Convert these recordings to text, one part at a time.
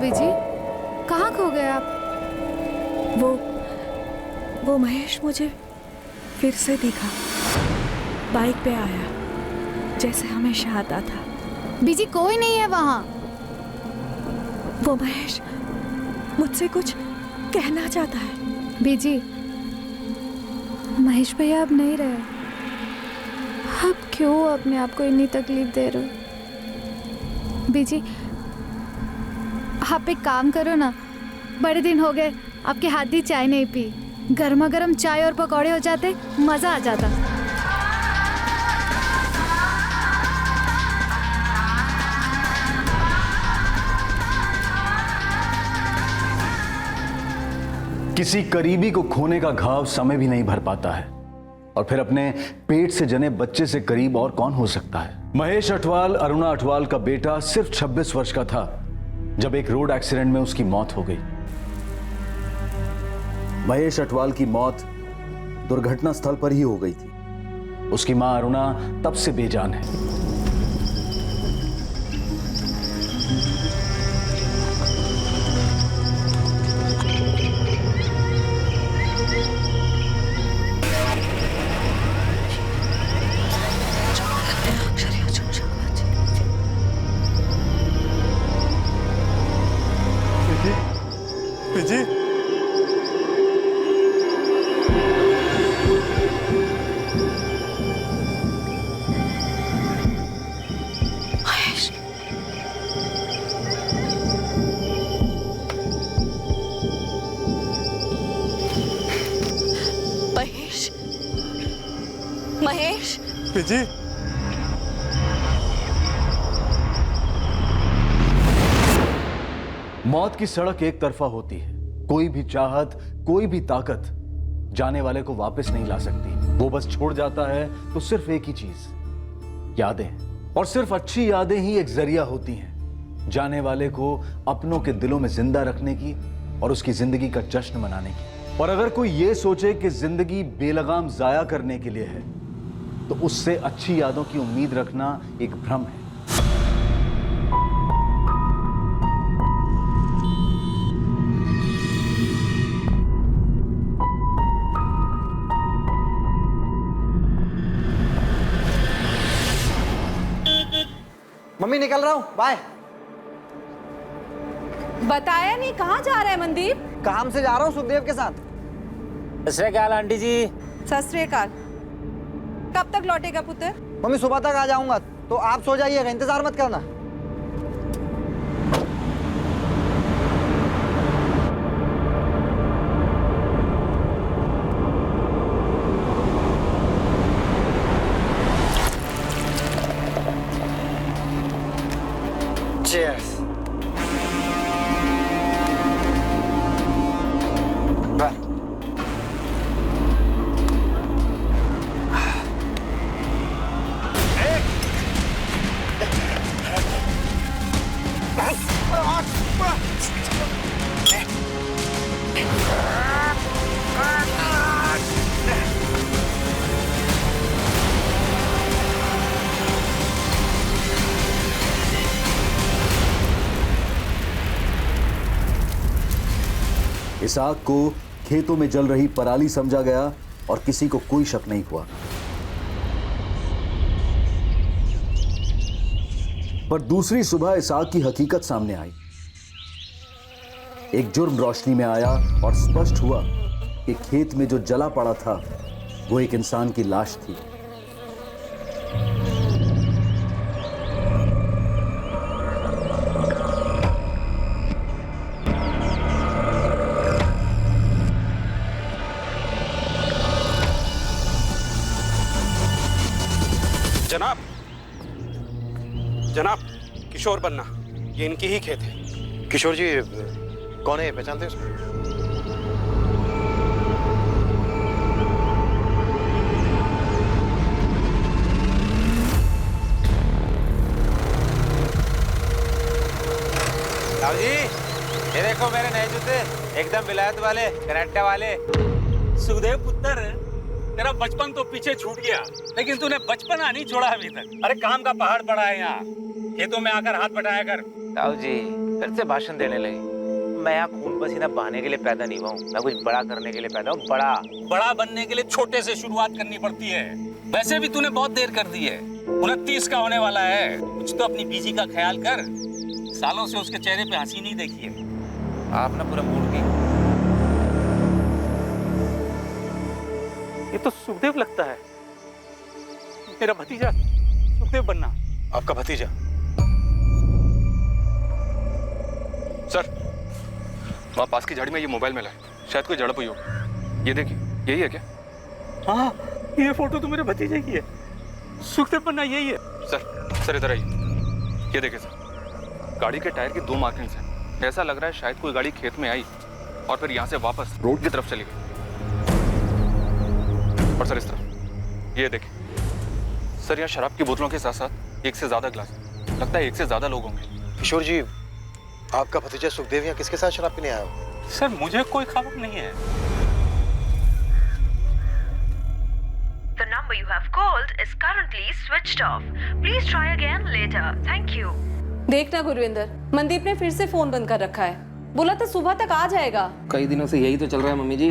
बीजी? कहाँ खो गए आप? वो महेश मुझे फिर से दिखा, बाइक पे आया जैसे हमेशा आता था। बीजी कोई नहीं है वहाँ। वो महेश मुझसे कुछ कहना चाहता है। बीजी, महेश भैया अब नहीं रहे। अब क्यों अपने आप को इतनी तकलीफ दे रहे हो? बीजी आप एक काम करो ना, बड़े दिन हो गए आपके हाथ की चाय नहीं पी। गर्मा गर्म चाय और पकौड़े हो जाते, मजा आ जाता। किसी करीबी को खोने का घाव समय भी नहीं भर पाता है, और फिर अपने पेट से जने बच्चे से करीब और कौन हो सकता है। महेश अठवाल अरुणा अठवाल का बेटा सिर्फ 26 वर्ष का था जब एक रोड एक्सीडेंट में उसकी मौत हो गई। महेश अठवाल की मौत दुर्घटना स्थल पर ही हो गई थी। उसकी मां अरुणा तब से बेजान है। जी महेश, महेश, जी मौत की सड़क एक तरफा होती है। कोई भी चाहत, कोई भी ताकत जाने वाले को वापस नहीं ला सकती। वो बस छोड़ जाता है तो सिर्फ एक ही चीज, यादें। और सिर्फ अच्छी यादें ही एक जरिया होती हैं जाने वाले को अपनों के दिलों में जिंदा रखने की और उसकी जिंदगी का जश्न मनाने की। और अगर कोई ये सोचे कि जिंदगी बेलगाम जाया करने के लिए है, तो उससे अच्छी यादों की उम्मीद रखना एक भ्रम है। मम्मी निकल रहा हूँ, बाय। बताया नहीं कहाँ जा रहा है मनदीप? काम से जा रहा हूँ सुखदेव के साथ। सत श्री अकाल आंटी जी। सत श्री अकाल। कब तक लौटेगा पुत्र? मम्मी सुबह तक आ जाऊंगा, तो आप सो जाइएगा, इंतजार मत करना। Cheers. Bye. इसाक को खेतों में जल रही पराली समझा गया और किसी को कोई शक नहीं हुआ। पर दूसरी सुबह इसाक की हकीकत सामने आई। एक जुर्म रोशनी में आया और स्पष्ट हुआ कि खेत में जो जला पड़ा था वो एक इंसान की लाश थी। जनाब, जनाब, किशोर बन्ना, ये इनकी ही खेत है। किशोर जी कौन है, पहचानते हैं उसको? जी, ये देखो मेरे नए जूते, एकदम विलायत वाले, कराटे वाले। सुखदेव पुत्र, तेरा बचपन तो पीछे छूट गया, लेकिन तूने बचपना नहीं छोड़ा अभी तक। अरे काम का पहाड़ पड़ा है यहाँ, खेतों में आकर हाथ बटाया कर, ताऊ जी फिर से भाषण देने लगे। मैं यहाँ खून पसीना बहाने के लिए पैदा नहीं हुआ हूँ, मैं कुछ बड़ा करने के लिए पैदा हूँ। बड़ा बनने के लिए छोटे से शुरुआत करनी पड़ती है। वैसे भी तूने बहुत देर कर दी है, 29 का होने वाला है। कुछ तो अपनी बीजी का ख्याल कर। सालों से उसके चेहरे पे हंसी नहीं देखी है। आप ना पूरा मूड की। ये तो सुखदेव लगता है, मेरा भतीजा सुखदेव बनना। आपका भतीजा? सर, वहाँ पास की झाड़ी में ये मोबाइल मिला है, शायद कोई झड़प हुई हो। ये देखिए, यही है क्या? हाँ, ये फोटो तो मेरे भतीजे की है। सुखदेव बनना यही है। सर इधर आइए। ये देखिए सर, गाड़ी के टायर की 2 मार्किंग्स हैं। ऐसा लग रहा है शायद कोई गाड़ी खेत में आई और फिर यहाँ से वापस रोड की तरफ चली गई। और सर इस तरफ ये देखिए सर, यहाँ शराब की बोतलों के साथ साथ 1 से ज्यादा गिलास, लगता है 1 से ज्यादा लोग होंगे। किशोर जी, आपका भतीजा सुखदेव यहाँ किसके साथ शराब पीने आया हो? सर मुझे कोई खबर नहीं है। The number you have called is currently switched off. Please try again later. Thank you. देखना गुरविंदर, मनदीप ने फिर से फोन बंद कर रखा है। बोला था सुबह तक आ जाएगा। कई दिनों से यही तो चल रहा है मम्मी जी।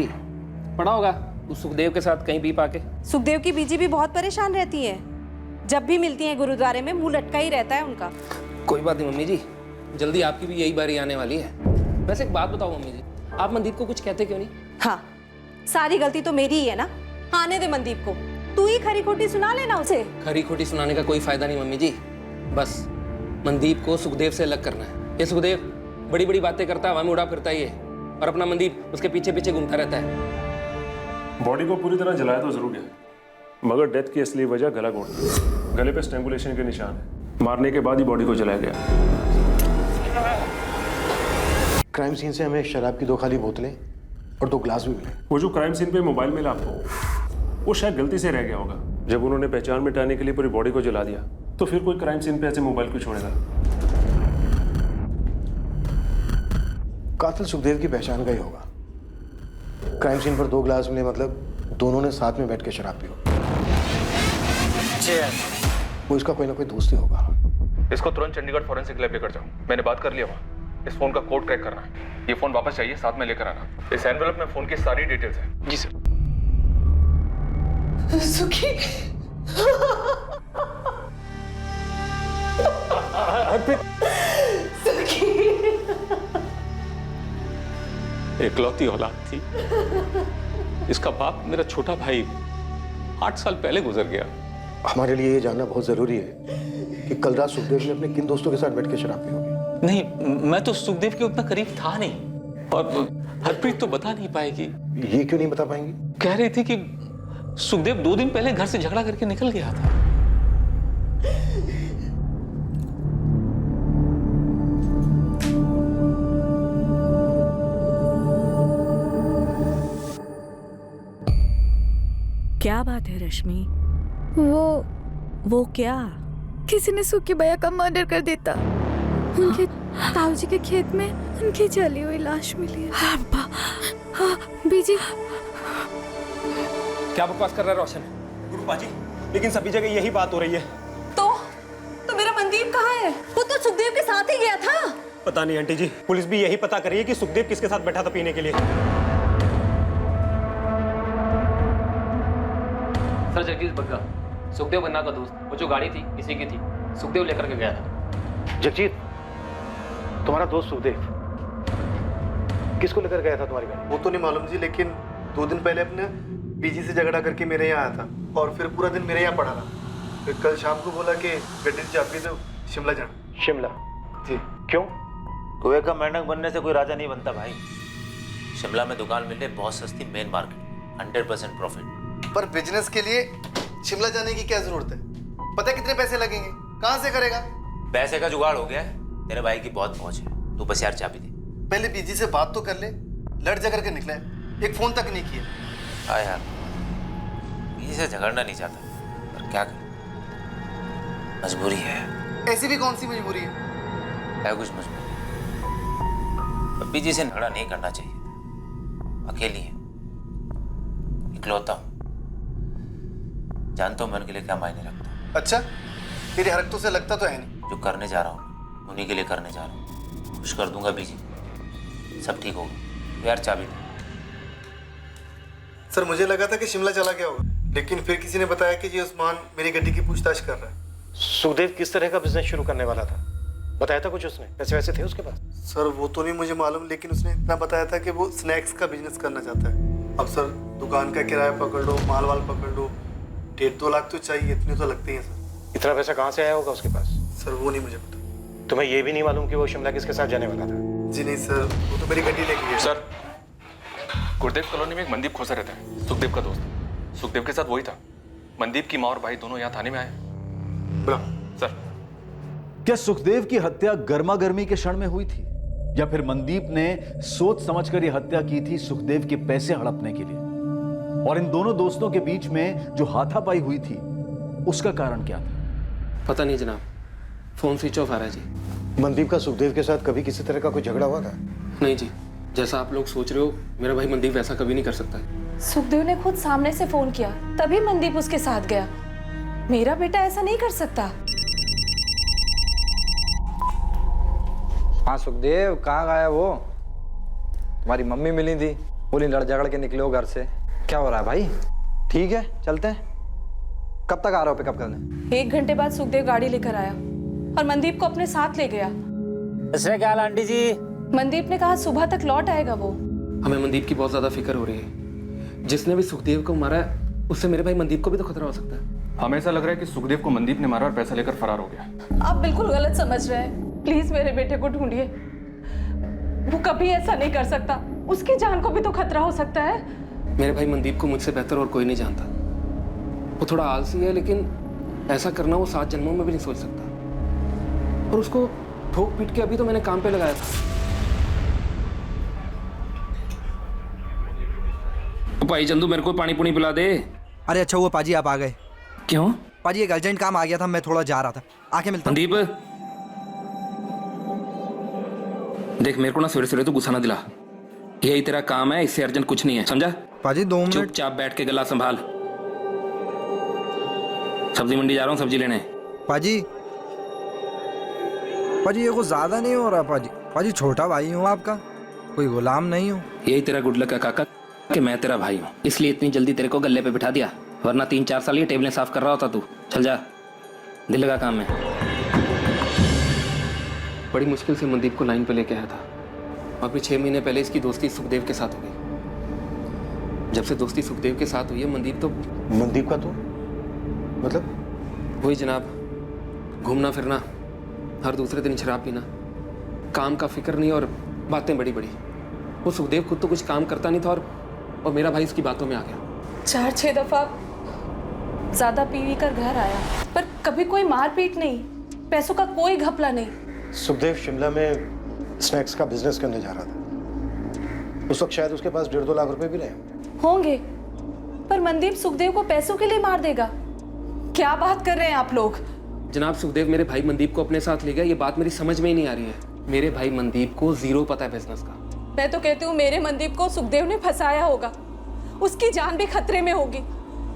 पड़ा होगा उस सुखदेव के साथ कहीं पी पाके। सुखदेव की बीजी भी बहुत परेशान रहती है। जब भी मिलती है गुरुद्वारे में मुंह लटका ही रहता है उनका। कोई बात नहीं मम्मी जी, जल्दी आपकी भी यही बारी आने वाली है। वैसे एक बात बताओ मम्मी जी, आप मनदीप को कुछ कहते क्यों नहीं? हाँ, सारी गलती तो मेरी ही है ना। आने दे मनदीप को, तू ही खरी खोटी सुना लेना उसे। खरी खोटी सुनाने का कोई फायदा नहीं मम्मी जी। बस मनदीप को सुखदेव से अलग करना है। ये सुखदेव बड़ी बड़ी बातें करता है, हवा में उड़ा फिरता ही है, और अपना मनदीप उसके पीछे पीछे घूमता रहता है। बॉडी को पूरी तरह जलाया तो जरूर है, मगर डेथ की असली वजह गला घोटना। गले पे स्ट्रैंगुलेशन के निशान है। मारने के बाद ही बॉडी को जलाया गया। क्राइम सीन से हमें शराब की 2 खाली बोतलें और 2 ग्लास भी मिले। वो जो क्राइम सीन पे मोबाइल मिला आपको, वो शायद गलती से रह गया होगा। जब उन्होंने पहचान मिटाने के लिए पूरी बॉडी को जला दिया, तो फिर कोई क्राइम सीन पे ऐसे मोबाइल क्यों छोड़ेगा? कातिल सुखदेव की पहचान का ही होगा। क्राइम सीन पर 2 ग्लास मिले, मतलब दोनों ने साथ में बैठ के शराब पी हो। वो इसका कोई ना कोई दोस्त ही होगा। इसको तुरंत चंडीगढ़ फॉरेंसिक लैब लेकर जाओ, मैंने बात कर लिया वहाँ। इस फोन का कोड क्रैक करना है। ये फोन वापस चाहिए, साथ में लेकर आना। इस एनवेलप में फोन की सारी डिटेल्स हैं। जी सर। सुखी एकलौती औलाद थी। इसका बाप मेरा छोटा भाई 8 साल पहले गुजर गया। हमारे लिए ये जानना बहुत जरूरी है कि कल रात सुखदेव ने अपने किन दोस्तों के साथ बैठ के शराब पी होगी। नहीं, मैं तो सुखदेव के उतना करीब था नहीं, और हरप्रीत तो बता नहीं पाएगी। ये क्यों नहीं बता पाएंगी? कह रही थी कि सुखदेव 2 दिन पहले घर से झगड़ा करके निकल गया था। क्या बात है रश्मि? वो क्या? किसी ने सुखी भैया का मर्डर कर देता। उनके ताऊजी के खेत में उनकी जली हुई लाश मिली है। हाँ, बीजी। क्या बकवास कर रहा है रोशन? गुरुपा जी, लेकिन सभी जगह यही बात हो रही है। तो मेरा मनदीप कहाँ है? वो तो सुखदेव के साथ ही गया था। पता नहीं आंटी जी, पुलिस भी यही पता कर रही है कि सुखदेव किसके साथ बैठा था पीने के लिए। सर जगदीश बग्गा, सुखदेव बन्ना का दोस्त। वो जो गाड़ी थी इसी की थी, सुखदेव लेकर के गया था। जगजीत, तुम्हारा दोस्त सुखदेव किसको लेकर गया था तुम्हारी गाड़ी? वो तो नहीं मालूम जी, लेकिन 2 दिन पहले अपने बीजी से झगड़ा करके मेरे यहाँ आया था और फिर पूरा दिन मेरे यहाँ पड़ा रहा। फिर कल शाम को बोला कि गड्डी की चाबी दो, शिमला जाना। शिमला? जी। क्यों? कुएं का मेंढक बनने से कोई राजा नहीं बनता भाई। शिमला में दुकान मिल रही बहुत सस्ती, मेन मार्केट, 100% प्रॉफिट। पर बिजनेस के लिए शिमला जाने की क्या जरूरत है? पता है कितने पैसे लगेंगे? कहाँ से करेगा? पैसे का जुगाड़ हो गया है। तेरे भाई की बहुत पहुंच है, तू बस यार चाबी दे। पहले बीजी से बात तो कर ले। लड़ झगड़ के निकला है, एक फोन तक नहीं किया। हाँ यार, बीजी से झगड़ना नहीं चाहता, पर क्या करें, मजबूरी है। ऐसी भी कौन सी मजबूरी है? है कुछ मजबूरी, पर बीजी से झगड़ा नहीं करना चाहिए था। अकेली है, इकलौता हूँ, जानता हूँ मन के लिए क्या मायने रखता है। अच्छा, तेरी हरकतों से लगता तो है नहीं। जो करने जा रहा हूँ उन्हीं के लिए करने जा रहा हूँ। खुश कर दूंगा बीजी, सब ठीक होगा। यार चाबी दे। सर मुझे लगा था कि शिमला चला गया होगा, लेकिन फिर किसी ने बताया कि ये उस्मान मेरी गड्डी की पूछताछ कर रहा है। सुखदेव किस तरह का बिजनेस शुरू करने वाला था, बताया था कुछ उसने? पैसे वैसे थे उसके पास? सर वो तो नहीं मुझे मालूम, लेकिन उसने इतना बताया था कि वो स्नैक्स का बिजनेस करना चाहता है। अब सर दुकान का किराया पकड़ लो, माल वाल पकड़ लो, 1.5-2 लाख तो चाहिए, इतने तो लगते ही हैं सर। इतना पैसा कहाँ से आया होगा उसके पास? सर वो नहीं मुझे पता। तुम्हें ये भी नहीं मालूम कि वो शिमला किसके साथ जाने वाला था? जी नहीं सर, वो तो मेरी गड्डी लेके गया। सर, गुरुदेव कॉलोनी में एक मनदीप खोसा रहता है, सुखदेव का दोस्त। सुखदेव के साथ वही था। मनदीप की माँ और भाई दोनों यहाँ थाने में आए। सर, क्या सुखदेव की हत्या गर्मा गर्मी के क्षण में हुई थी, या फिर मनदीप ने सोच समझकर यह हत्या की थी सुखदेव के पैसे हड़पने के लिए? और इन दोनों दोस्तों के बीच में जो हाथापाई हुई थी, उसका कारण क्या था? पता नहीं जनाब, फोन स्विच ऑफ आ रहा है जी। मनदीप का सुखदेव के साथ कभी किसी तरह का कोई झगड़ा हुआ था? नहीं जी, जैसा आप लोग सोच रहे हो, मेरा भाई मनदीप वैसा कभी नहीं कर सकता है। सुखदेव ने खुद सामने से फोन किया, तभी मनदीप उसके साथ गया। मेरा बेटा ऐसा नहीं कर सकता। हाँ सुखदेव, कहाँ गया वो? तुम्हारी मम्मी मिली थी, बोली लड़ झगड़ के निकले हो घर से। क्या हो रहा है भाई? ठीक है, चलते हैं। कब तक आ रहे हो पिकअप करने? 1 घंटे बाद सुखदेव गाड़ी लेकर आया और मनदीप को अपने साथ ले गया। क्या आंटी जी? मनदीप ने कहा सुबह तक लौट आएगा वो। हमें मनदीप की बहुत ज्यादा फिक्र हो रही है। जिसने भी सुखदेव को मारा है, उससे मेरे भाई मनदीप को भी तो खतरा हो सकता है। हमें ऐसा लग रहा है कि सुखदेव को मनदीप ने मारा और पैसा लेकर फरार हो गया। आप बिल्कुल गलत समझ रहे हैं। प्लीज मेरे बेटे को ढूंढिए, वो कभी ऐसा नहीं कर सकता। उसकी जान को भी तो खतरा हो सकता है। मेरे भाई मनदीप को मुझसे बेहतर और कोई नहीं जानता। वो थोड़ा आलसी है, लेकिन ऐसा करना वो 7 जन्मों में भी नहीं सोच सकता। और उसको ठोक पीट के अभी तो मैंने काम पे लगाया था। भाई चंदू, मेरे को पानी पुनी पिला दे। अरे अच्छा हुआ पाजी आप आ गए। क्यों? पाजी एक अर्जेंट काम आ गया था, मैं थोड़ा जा रहा था, आके मिलता हूं। मनदीप देख, मेरे को ना सवेरे सवेरे तो गुस्सा ना दिला। यही तेरा काम है, इससे अर्जेंट कुछ नहीं है, समझा? पाजी 2 मिनट। चुपचाप बैठ के गला संभाल। सब्जी मंडी जा रहा हूँ सब्जी लेने। पाजी पाजी ये कुछ ज्यादा नहीं हो रहा पाजी? पाजी छोटा भाई हूँ आपका, कोई गुलाम नहीं हूँ। यही तेरा गुड लक है काका कि मैं तेरा भाई हूँ, इसलिए इतनी जल्दी तेरे को गले पे बिठा दिया, वरना 3-4 साल ये टेबलें साफ कर रहा होता तू। चल जा, दिल लगा काम में। बड़ी मुश्किल से मनदीप को लाइन पे लेके आया था। अभी 6 महीने पहले इसकी दोस्ती सुखदेव के साथ हो गई। जब से दोस्ती सुखदेव के साथ हुई है, मनदीप तो... मनदीप का तो मतलब? वही जनाब, घूमना फिरना, हर दूसरे दिन शराब पीना, काम का फिक्र नहीं और बातें बड़ी बड़ी। वो सुखदेव खुद तो कुछ काम करता नहीं था और मेरा भाई इसकी बातों में आ गया। 4-6 दफा ज्यादा पी कर घर आया, पर कभी कोई मारपीट नहीं, पैसों का कोई घपला नहीं। सुखदेव शिमला में स्नैक्स का बिजनेस करने जा रहा था। उस वक्त शायद उसके पास 1.5-2 लाख रुपए भी रहे होंगे, पर मनदीप सुखदेव को पैसों के लिए मार देगा? क्या बात कर रहे हैं आप लोग? जनाब, सुखदेव मेरे भाई मनदीप को अपने साथ ले गया, ये बात मेरी समझ में ही नहीं आ रही है। मेरे भाई मनदीप को 0 पता है बिजनेस का। मैं तो कहती हूँ मेरे मनदीप को सुखदेव ने फंसाया होगा, उसकी जान भी खतरे में होगी।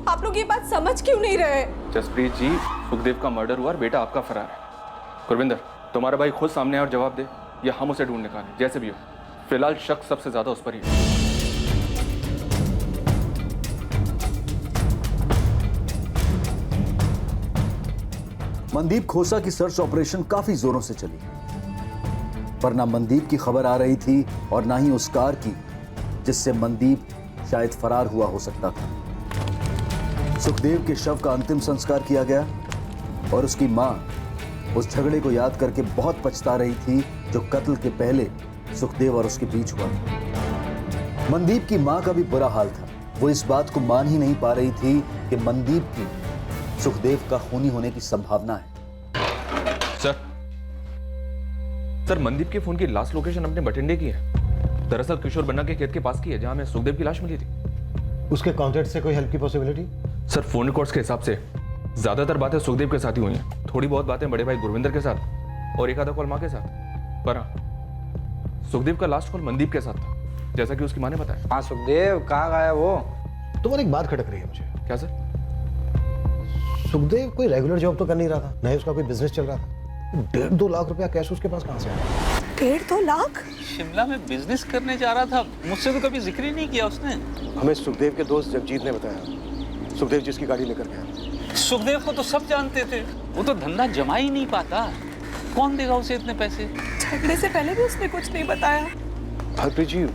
आप लोग ये बात समझ क्यों नहीं रहे? जसप्रीत जी, सुखदेव का मर्डर हुआ और बेटा आपका फरार है। गुरविंदर, तुम्हारा भाई खुद सामने आए और जवाब दे, या हम उसे ढूंढ निकालें, जैसे भी हो। फिलहाल शक सबसे ज्यादा उस पर ही है। मनदीप खोसा की सर्च ऑपरेशन काफी जोरों से चली, पर ना मनदीप की खबर आ रही थी और ना ही उस कार की जिससे मनदीप शायद फरार हुआ हो सकता था। सुखदेव के शव का अंतिम संस्कार किया गया और उसकी मां उस झगड़े को याद करके बहुत पछता रही थी जो कत्ल के पहले सुखदेव और उसके बीच हुआ था। मनदीप की मां का भी बुरा हाल था। वो इस बात को मान ही नहीं पा रही थी कि मनदीप की सुखदेव का खूनी होने की संभावना है। सर, मनदीप के फोन की लास्ट लोकेशन अपने बठिंडे की है। दरअसल किशोर बन्ना के खेत के पास की है, जहां में सुखदेव की लाश मिली थी। उसके कॉन्टैक्ट से कोई हेल्प की पॉसिबिलिटी? सर, फोन रिकॉर्ड्स के हिसाब से ज्यादातर बातें सुखदेव के साथ ही हुई हैं। थोड़ी बहुत बातें बड़े भाई गुरविंदर के साथ और एक आधा कॉल माँ के साथ। पर हाँ, सुखदेव का लास्ट कॉल मनदीप के साथ था, जैसा कि उसकी माँ ने बताया। हाँ सुखदेव, कहाँ गया वो? तुम्हारी एक बात खटक रही है मुझे। क्या सर? सुखदेव कोई रेगुलर जॉब तो कर नहीं रहा था, ना ही उसका कोई बिजनेस चल रहा था। 1.5-2 लाख रुपया कैश उसके पास कहाँ से आया? 1.5-2 लाख? शिमला में बिजनेस करने जा रहा था, मुझसे तो कभी जिक्र ही नहीं किया उसने। हमें सुखदेव के दोस्त जगजीत ने बताया, सुखदेव जिसकी गाड़ी लेकर गया। सुखदेव को तो सब जानते थे, वो तो धंधा जमा ही नहीं पाता। कौन देगा उसे इतने पैसे? झगड़े से पहले भी उसने कुछ नहीं बताया। हरप्रीत जी,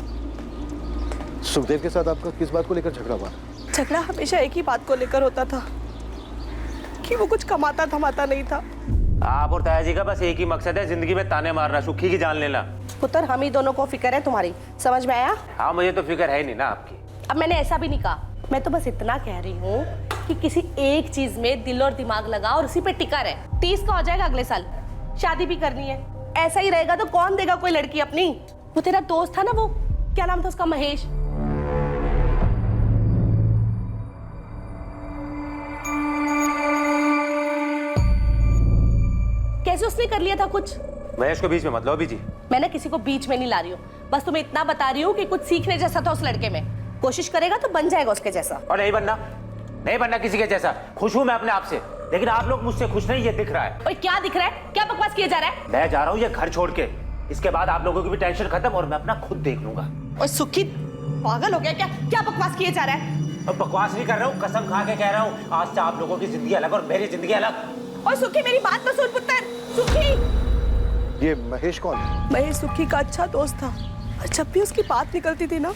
सुखदेव के साथ आपका किस बात को लेकर झगड़ा हुआ? झगड़ा हमेशा एक ही बात को लेकर होता था कि वो कुछ कमाता धमाता नहीं था। आप और ताया जी का बस एक ही मकसद है, जिंदगी में ताने मारना, सुखी की जान लेना। पुत्र, हम ही दोनों को फिक्र है तुम्हारी, समझ में आया? हाँ, मुझे तो फिक्र है ही नहीं ना आपकी। अब मैंने ऐसा भी नहीं कहा, मैं तो बस इतना कह रही हूँ कि किसी एक चीज में दिल और दिमाग लगा और उसी पे टिका रहे। 30 का हो जाएगा अगले साल, शादी भी करनी है। ऐसा ही रहेगा तो कौन देगा कोई लड़की अपनी? वो तेरा दोस्त था ना, वो क्या नाम था उसका, महेश। कैसे उसने कर लिया था कुछ? महेश को बीच में मत लो अभी जी। मैंने किसी को बीच में नहीं ला रही हूँ, बस तुम्हें इतना बता रही हूँ कि कुछ सीखने जैसा था उस लड़के में। कोशिश करेगा तो बन जाएगा उसके जैसा। और नहीं बनना किसी के जैसा। खुश हूँ मैं अपने आप से, लेकिन आप लोग मुझसे खुश नहीं, ये दिख रहा है। ओए, क्या दिख रहा है? क्या बकवास किया जा रहा है? मैं जा रहा हूँ ये घर छोड़ के, इसके बाद आप लोगों की भी टेंशन खत्म और मैं अपना खुद देख लूंगा। ओए सुखी, पागल हो गया क्या? क्या बकवास किए जा रहा है? अब बकवास नहीं कर रहा हूँ, कसम खा के कह रहा हूँ, आज से आप लोगों की जिंदगी अलग और मेरी जिंदगी अलग। ओए सुखी, मेरी बात तो सुन पुत्र। सुखी, ये महेश कौन है? महेश सुखी का अच्छा दोस्त था और जब भी उसकी बात निकलती थी ना,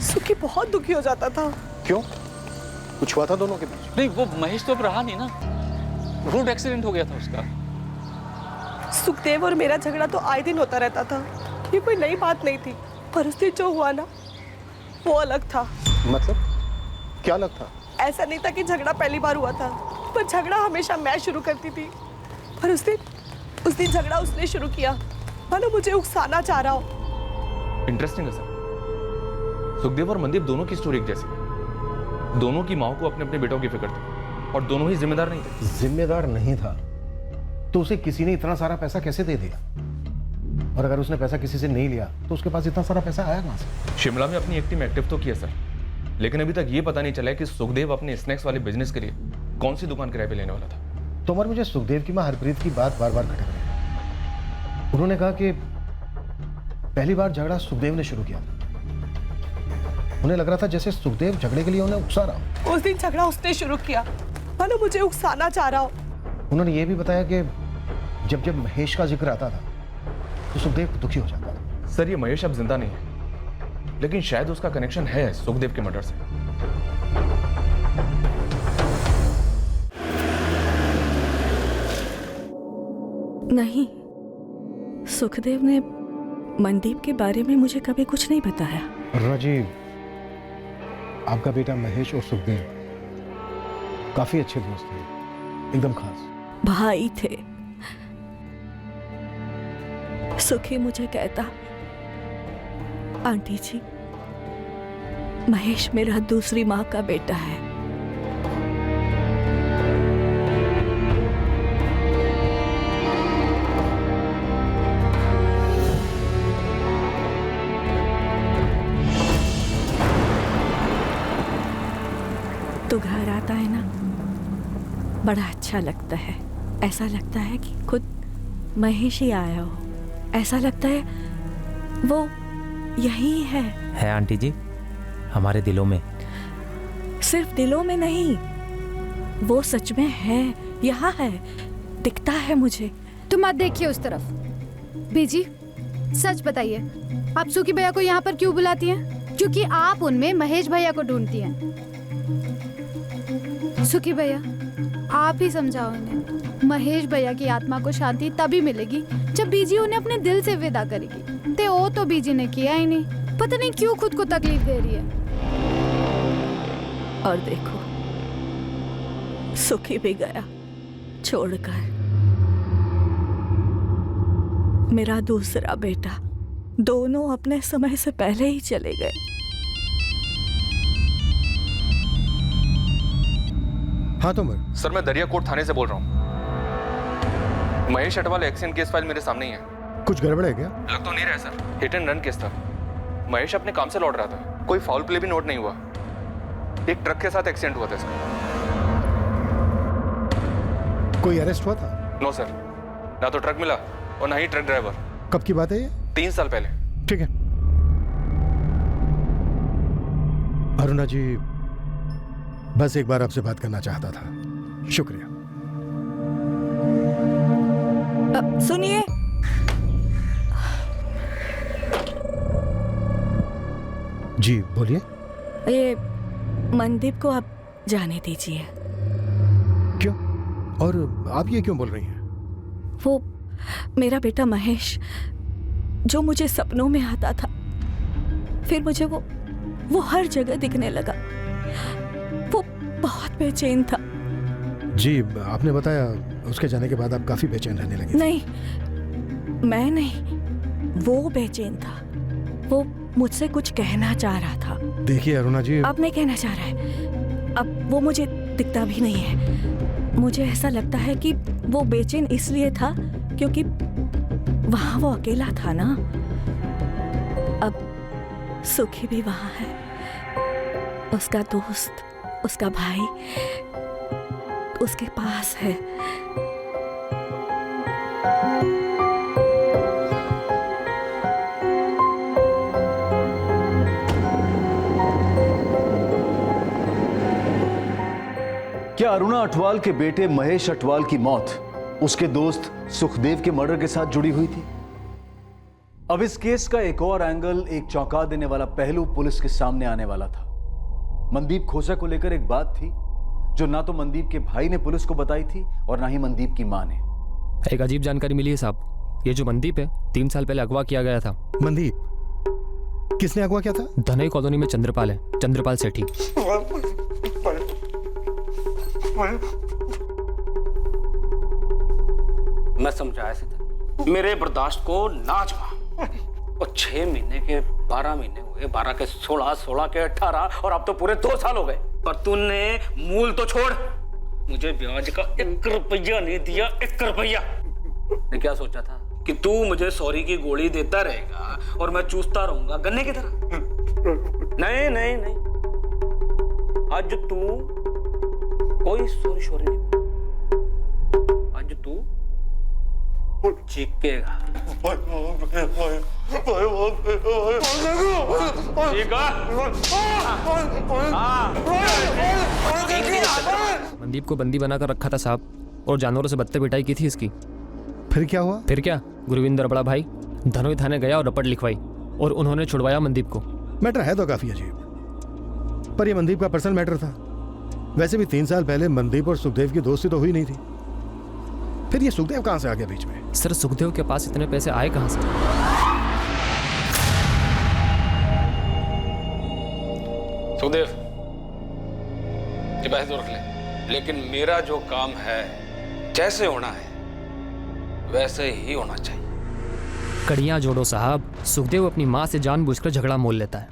सुखी बहुत दुखी हो जाता था। क्यों? कुछ हुआ था दोनों के बीच? नहीं, वो महेश तो अब रहा नहीं ना, रोड एक्सीडेंट हो गया था उसका। सुखदेव और मेरा झगड़ा तो आए दिन होता रहता था, ये कोई नई बात नहीं थी। पर उस दिन जो हुआ ना, वो अलग था। मतलब क्या अलग था? ऐसा नहीं था कि झगड़ा पहली बार हुआ था, पर झगड़ा हमेशा मैं शुरू करती थी। पर उस दिन झगड़ा उसने शुरू किया, मानो मुझे उकसाना चाह रहा हो। इंटरेस्टिंग है सर। सुखदेव और मनदीप दोनों की स्टोरी एक जैसी है। दोनों की माँ को अपने अपने बेटों की फिक्र थी और दोनों ही जिम्मेदार नहीं थे। जिम्मेदार नहीं था तो उसे किसी ने इतना सारा पैसा कैसे दे दिया? और अगर उसने पैसा किसी से नहीं लिया तो उसके पास इतना सारा पैसा आया कहां से? शिमला में अपनी एक टीम एक्टिव तो किया सर, लेकिन अभी तक ये पता नहीं चला है कि सुखदेव अपने स्नैक्स वाले बिजनेस के लिए कौन सी दुकान किराए पे लेने वाला था। तो मगर मुझे सुखदेव की माँ हरप्रीत की बात बार बार खटक रही है। उन्होंने कहा कि पहली बार झगड़ा सुखदेव ने शुरू किया था। उन्हें लग रहा था जैसे सुखदेव झगड़े के लिए उन्हें उकसा रहा हो। उस दिन झगड़ा उसने शुरू किया, मानो मुझे उकसाना चाह रहा हो। उन्होंने ये भी बताया कि जब जब महेश का जिक्र आता था तो सुखदेव दुखी हो जाता था। सर, ये महेश अब जिंदा नहीं है, लेकिन शायद उसका कनेक्शन है सुखदेव के मर्डर से। नहीं, सुखदेव ने मनदीप के बारे में मुझे कभी कुछ नहीं बताया। राजीव, आपका बेटा महेश और सुखदेव काफी अच्छे दोस्त थे, एकदम खास भाई थे। सुखी मुझे कहता, आंटी जी, महेश मेरा दूसरी माँ का बेटा है। तो घर आता है ना, बड़ा अच्छा लगता है। ऐसा लगता है कि खुद महेश ही आया हो। ऐसा लगता है वो यही है आंटी जी, हमारे दिलों में। सिर्फ दिलों में नहीं, वो सच में है, यहाँ है, दिखता है मुझे। तुम मत देखिए उस तरफ। बीजी, सच बताइए, आप सुखी भैया को यहाँ पर क्यों बुलाती हैं? क्योंकि आप उनमें महेश भैया को ढूंढती हैं। सुखी भैया, आप ही समझाओ इन्हें। महेश भैया की आत्मा को शांति तभी मिलेगी जब बीजी उन्हें अपने दिल से विदा करेगी। ते वो तो बीजी ने किया ही नहीं, पता नहीं क्यों खुद को तकलीफ दे रही है। और देखो, सुखी भी गया छोड़कर। मेरा दूसरा बेटा, दोनों अपने समय से पहले ही चले गए। हाँ तो सर, मैं दरियाकोट थाने से बोल रहा हूँ। Mahesh Atwal accident case file मेरे सामने ही है। कुछ गड़बड़ है क्या? लग तो नहीं रहा sir, hit and run case था। महेश अपने काम से लौट रहा था, कोई फाउल प्ले भी नोट नहीं हुआ। एक ट्रक के साथ एक्सीडेंट हुआ था इसका। कोई अरेस्ट हुआ था? नो सर, ना तो ट्रक मिला और ना ही ट्रक ड्राइवर। कब की बात है ये? 3 साल पहले। ठीक है अरुणा जी, बस एक बार आपसे बात करना चाहता था। शुक्रिया। सुनिए, जी बोलिए। ये मनदीप को आप जाने दीजिए। क्यों? और आप ये क्यों बोल रही हैं? वो मेरा बेटा महेश जो मुझे सपनों में आता था, फिर मुझे वो हर जगह दिखने लगा। वो बहुत बेचैन था। जी आपने बताया उसके जाने के बाद आप काफी बेचैन रहने लगे। नहीं, मैं नहीं, वो बेचैन था। वो मुझसे कुछ कहना चाह रहा था। देखिए अरुणा जी, अब नहीं कहना चाह रहा है। अब वो मुझे दिखता भी नहीं है। मुझे ऐसा लगता है कि वो बेचैन इसलिए था क्योंकि वहां वो अकेला था ना। अब सुखी भी वहां है, उसका दोस्त, उसका भाई उसके पास है। क्या अरुणा अटवाल के बेटे महेश अटवाल की मौत उसके दोस्त सुखदेव के मर्डर के साथ जुड़ी हुई थी? अब इस केस का एक और एंगल, एक चौंका देने वाला पहलू पुलिस के सामने आने वाला था। मनदीप खोसा को लेकर एक बात थी जो ना तो मनदीप के भाई ने पुलिस को बताई थी और ना ही मनदीप की मां ने। एक अजीब जानकारी मिली है साहब। ये जो मनदीप है 3 साल पहले अगवा किया गया था। मनदीप? किसने अगवा किया था? धनई कॉलोनी में चंद्रपाल है, चंद्रपाल सेठी। मैं समझाया से था, मेरे बर्दाश्त को नाच और 6 महीने के 12 महीने हुए, 12 के 16, 16 के 18 और अब तो पूरे 2 साल हो गए। पर तूने मूल तो छोड़, मुझे ब्याज का 1 रुपया नहीं दिया। 1 रुपया। मैं क्या सोचा था कि तू मुझे सॉरी की गोली देता रहेगा और मैं चूसता रहूंगा गन्ने की तरह। नहीं नहीं नहीं, आज तू कोई सॉरी नहीं, आज तू चीखेगा। मनदीप को बंदी बनाकर रखा था साहब और जानवरों से बदतर पिटाई की थी इसकी। फिर क्या हुआ? फिर क्या, गुरविंदर बड़ा भाई धनोई थाने गया और रपट लिखवाई और उन्होंने छुड़वाया मनदीप को। मैटर है तो काफी अजीब, पर यह मनदीप का पर्सनल मैटर था। वैसे भी 3 साल पहले मनदीप और सुखदेव की दोस्ती तो हुई नहीं थी। फिर ये सुखदेव कहां से आ गया बीच में? सर सुखदेव के पास इतने पैसे आए कहां से? सुखदेव ये पैसे तो रख ले, लेकिन मेरा जो काम है जैसे होना है वैसे ही होना चाहिए। कड़ियां जोड़ो साहब। सुखदेव अपनी माँ से जानबूझकर झगड़ा मोल लेता है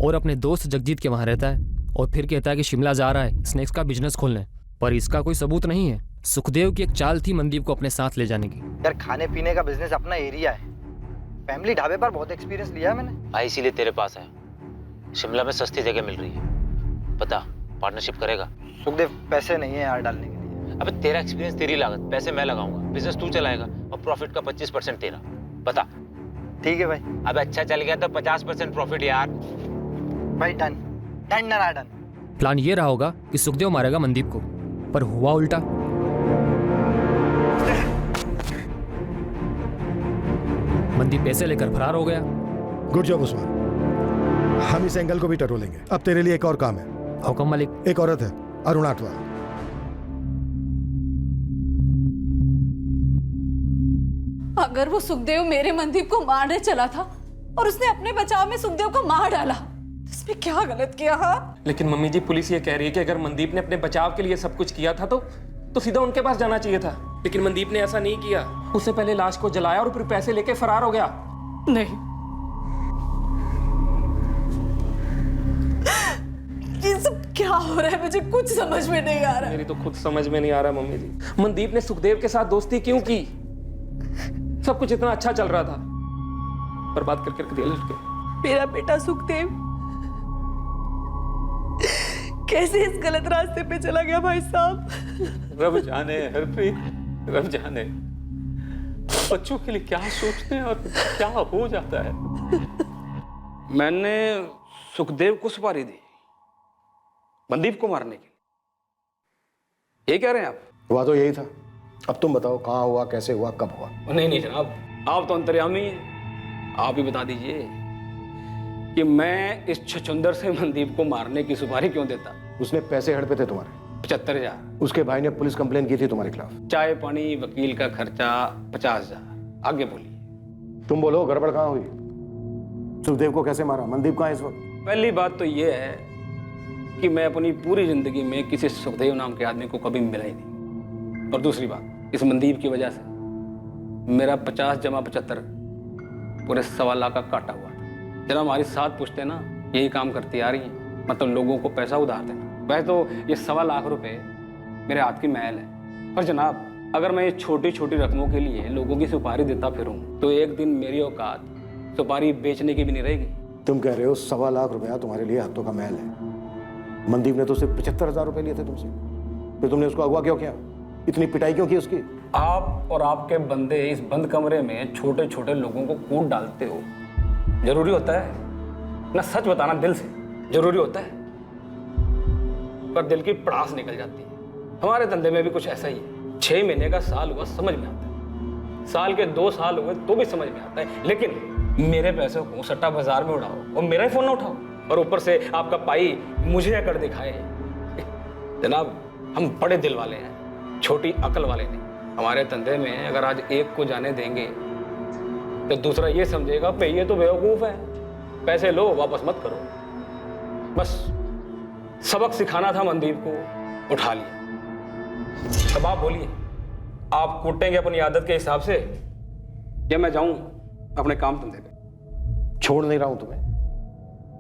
और अपने दोस्त जगजीत के वहां रहता है और फिर कहता है कि शिमला जा रहा है स्नैक्स का बिजनेस खोलने, पर इसका कोई सबूत नहीं है। सुखदेव की एक चाल थी मनदीप को अपने साथ ले जाने की। यार खाने पीने का बिजनेस अपना एरिया है, फैमिली ढाबे पर बहुत एक्सपीरियंस लिया है मैंने। भाई इसीलिए तेरे पास है। शिमला में सस्ती जगह मिल रही है, पता पार्टनरशिप करेगा? सुखदेव पैसे नहीं है यार डालने के लिए। अबे तेरा एक्सपीरियंस, तेरी लागत, पैसे मैं लगाऊंगा, बिजनेस तू चलाएगा और प्रॉफिट का 25% तेरा। पता? ठीक है भाई। अब अच्छा चल गया तो 50% प्रॉफिट यार। भाई डन डन ना डन। प्लान ये रहा होगा कि सुखदेव मारेगा मनदीप को, पर हुआ उल्टा। मनदीप पैसे लेकर फरार हो गया। गुड जॉब उस्मान, हम इस एंगल को भी टटोलेंगे। अब तेरे लिए एक और काम है। हुक्म मालिक। एक औरत है अरुणा अटवाल। अगर वो सुखदेव मेरे मनदीप को मारने चला था और उसने अपने बचाव में सुखदेव को मार डाला, इसमें क्या गलत किया? हाँ, लेकिन मम्मी जी पुलिस ये कह रही है कि अगर मनदीप ने अपने बचाव के लिए सब कुछ किया था तो सीधा उनके पास जाना चाहिए था, लेकिन मनदीप ने ऐसा नहीं किया। उसने पहले लाश को जलाया और फिर पैसे लेके फरार हो गया। नहीं, ये सब क्या हो रहा है? मुझे कुछ समझ में नहीं आ रहा। मेरी तो खुद समझ में नहीं आ रहा मम्मी जी। मनदीप ने सुखदेव के साथ दोस्ती क्यों की? सब कुछ इतना अच्छा चल रहा था, बर्बाद करके दिया लड़के। मेरा बेटा सुखदेव कैसे इस गलत रास्ते पे चला गया भाई साहब? रब जाने हरप्रीत, रब जाने बच्चों के लिए क्या सोचते हैं और क्या हो जाता है। मैंने सुखदेव को सुपारी दी मनदीप को मारने के लिए, ये कह रहे हैं आप? हुआ तो यही था। अब तुम बताओ कहाँ हुआ, कैसे हुआ, कब हुआ? नहीं नहीं जनाब, आप तो अंतर्यामी हैं, आप ही बता दीजिए कि मैं इस छछुंदर से मनदीप को मारने की सुपारी क्यों देता। उसने पैसे हड़पे थे तुम्हारे 75,000। उसके भाई ने पुलिस कंप्लेन की थी तुम्हारे खिलाफ। चाय पानी वकील का खर्चा 50,000। आगे बोलिए। तुम बोलो गड़बड़ कहाँ हुई? सुखदेव को कैसे मारा? मनदीप कहाँ है इस वक्त? पहली बात तो ये है कि मैं अपनी पूरी जिंदगी में किसी सुखदेव नाम के आदमी को कभी मिला ही नहीं। और दूसरी बात, इस मनदीप की वजह से मेरा 50 जमा 75 पूरे 1.25 लाख का काटा हुआ था। जरा हमारी 7 पुश्तें ना यही काम करती आ रही हैं, मतलब लोगों को पैसा उधार देना। वैसे तो ये 1.25 लाख रुपए मेरे हाथ की मैल है, पर जनाब अगर मैं ये छोटी छोटी रकमों के लिए लोगों की सुपारी देता फिरूं तो एक दिन मेरी औकात सुपारी बेचने की भी नहीं रहेगी। तुम कह रहे हो 1.25 लाख रुपया तुम्हारे लिए हाथों का मैल है। मनदीप ने तो सिर्फ 75,000 रुपए लिए थे तुमसे, फिर तुमने उसको अगवा क्यों किया? इतनी पिटाई क्यों की उसकी? आप और आपके बंदे इस बंद कमरे में छोटे छोटे लोगों को कूट डालते हो। जरूरी होता है ना सच बताना दिल से? जरूरी होता है, पर दिल की पड़ास निकल जाती है। हमारे धंधे में भी कुछ ऐसा ही है। 6 महीने का साल हुआ समझ में आता है, साल के 2 साल हुए तो भी समझ में आता है, लेकिन मेरे पैसों को सट्टा बाजार में उड़ाओ और मेरा ही फोन ना उठाओ और ऊपर से आपका पाई मुझे अकड़ दिखाए। जनाब हम बड़े दिल वाले हैं, छोटी अकल वाले नहीं। हमारे धंधे में अगर आज एक को जाने देंगे तो दूसरा ये समझेगा पे ये तो बेवकूफ है, पैसे लो वापस मत करो। बस सबक सिखाना था मनदीप को, उठा लिया। अब आप बोलिए, आप कूटेंगे अपनी आदत के हिसाब से या मैं जाऊं अपने काम धंधे पे? छोड़ नहीं रहा हूं तुम्हें,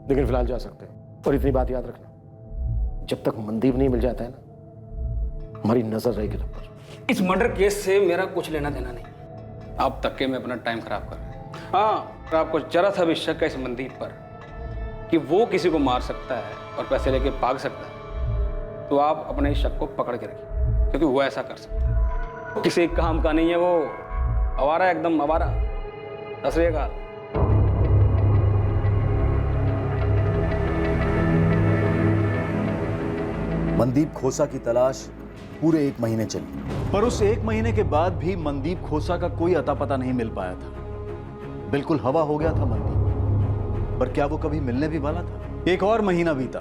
लेकिन फिलहाल जा सकते हो। और इतनी बात याद रखना, जब तक मनदीप नहीं मिल जाता है ना, हमारी नजर रहेगी तुम पर। इस मर्डर केस से मेरा कुछ लेना देना नहीं, आप तक के में अपना टाइम खराब कर रहे हैं। हाँ, अगर आपको जरा सा भी शक है इस मनदीप पर कि वो किसी को मार सकता है और पैसे लेके भाग सकता है, तो आप अपने इस शक को पकड़ के रखिए, क्योंकि वो ऐसा कर सकता है। किसी काम का नहीं है वो, आवारा, एकदम आवारा। दसरेगा मनदीप खोसा की तलाश पूरे 1 महीने चली, पर उस 1 महीने के बाद भी मनदीप खोसा का कोई अता पता नहीं मिल पाया था। बिल्कुल हवा हो गया था मनदीप, पर क्या वो कभी मिलने भी वाला था? 1 और महीना बीता